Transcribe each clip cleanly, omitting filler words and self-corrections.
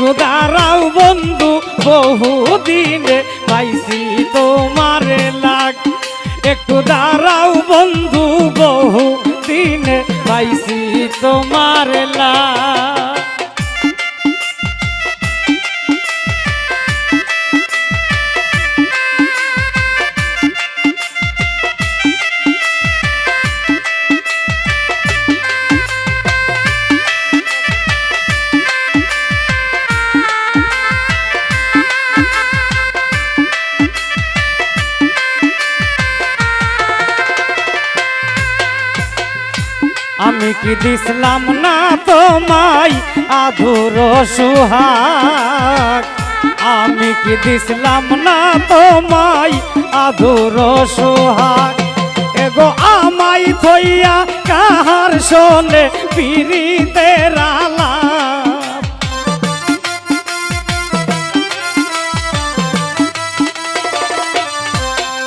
একটু দাঁড়াও বন্ধু বহুদিনে পাইছি তোমারে লাগ একটু দাঁড়াও বন্ধু বহুদিনে পাইছি তোমারে লাগ আমি কি দিছিলাম না তোমায় আধুর সুহাগ আমি কি দিছিলাম না তোমায় আধুর সুহাগ এগো আমায় থইয়া কাহার শোনে পিরিতের আলাপ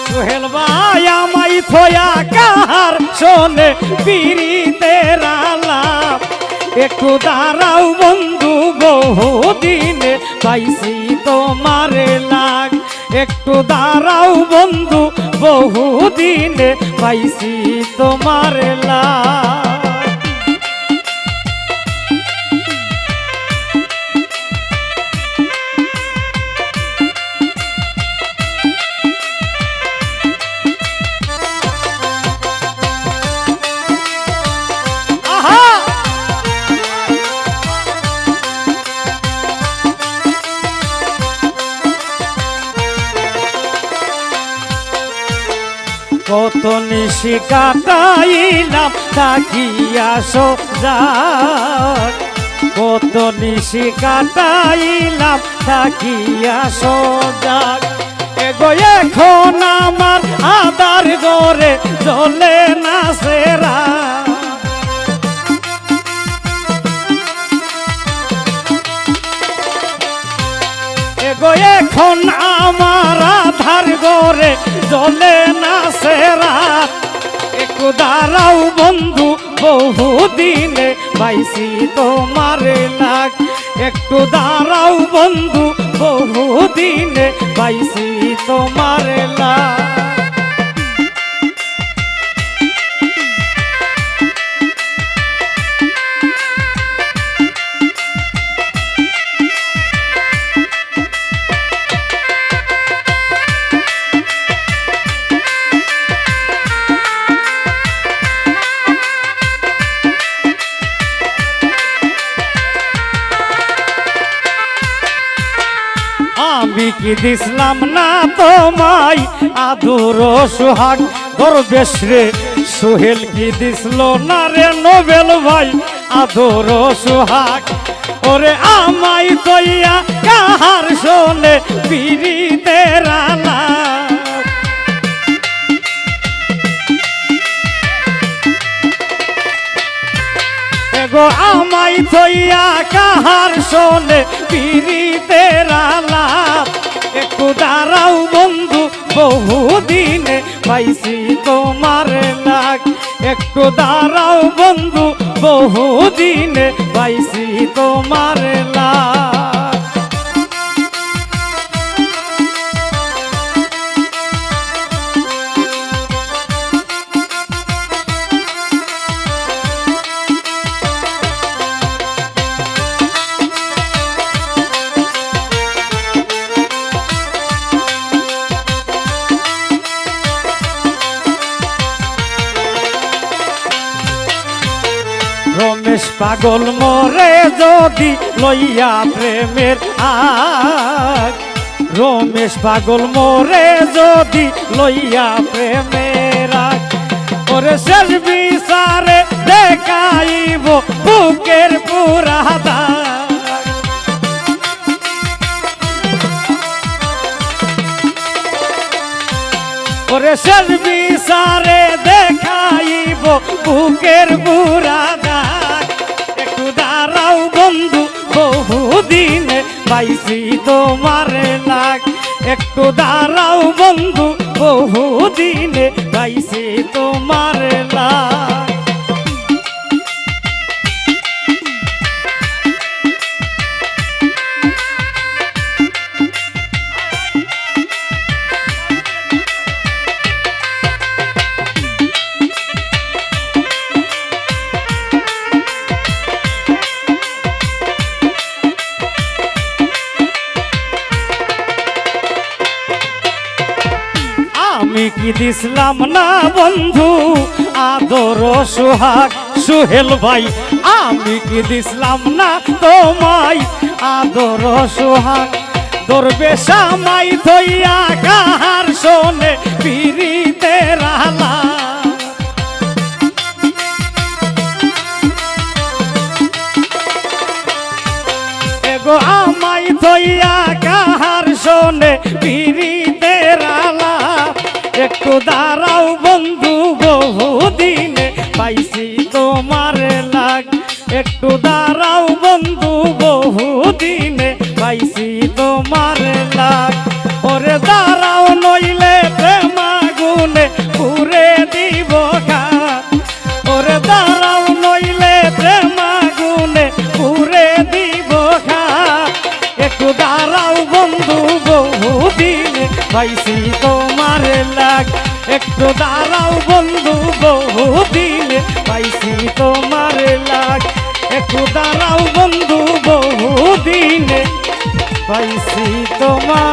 সোহেল ভাই আমায় থইয়া কাহার শোনে পিরিতের আলাপ একটু দাঁড়াও বন্ধু বহুদিনে পাইছি তোমারে লাগ একটু দাঁড়াও বন্ধু বহুদিনে পাইছি তোমারে লাগ কত নিশি কাটাইলাম তাকিয়া সোজাগ কত নিশি কাটাইলাম তাকিয়া সোজাগ এগো এখন আমার আদার গরে জ্বলে না সেরা এগো এখন আমার আধার গরে জ্বলে না সেরা একটু দাঁড়াও বন্ধু বহুদিনে পাইছি তোমারে লাগ একটু দাঁড়াও বন্ধু বহুদিনে পাইছি তোমারে লাগ আমি কি দিছিলাম না তোমায় আদর সোহাগ দরবেশ রে সোহেল কি দিছিল না রে নোবেল ভাই আদর সোহাগ ওরে আমায় কইয়া কাহার শোনে পিরিতের আলাপ এগো আমায় কইয়া কাহার শোনে পিরিতের আলাপ একটু দাঁড়াও বন্ধু বহুদিনে পাইছি তোমারে লাগ একটু দাঁড়াও বন্ধু বহুদিনে পাইছি তোমারে লাগ রমেশ পাগল মোরে যদি লইয়া প্রেমের আগ রমেশ পাগল মোরে যদি লইয়া প্রেমের আগ ওরে শেষ বিচারে দেখাইব বুকের পুরা দাগ ওরে শেষ বিচারে দেখাইব বুকের পুরা দাগ একটু দাঁড়াও বন্ধু বহুদিনে পাইছি তোমারে লাগ একটু দাঁড়াও বন্ধু বহুদিনে পাইছি তোমারে লাগ আমি কি দিছিলাম না বন্ধু আদর সোহাগ সোহেল ভাই আমি কি দিছিলাম না তোমায় আদর সোহাগ দরবেশা মাই থইয়া কাহার শোনে পিরিতের আলা এগো আমাই থইয়া কাহার শোনে পিরিতের আলা একটু দাঁড়াও বন্ধু বহুদিনে পাইছি তোমার লাগ একটু দাঁড়াও বন্ধু বহুদিনে পাইছি তোমার লাগ ওরে দাঁড়াও নইলে প্রেম আগুনে পুরে দিব ঘাট ওরে দাঁড়াও নইলে প্রেম আগুনে পুরে দিব ঘাট একটু দাঁড়াও বন্ধু বহুদিনে পাইছি তোমার লাগ একটু দাঁড়াও বন্ধু বহুদিনে পাইছি তোমার লাগ একটু দাঁড়াও বন্ধু বহুদিনে পাইছি তোমার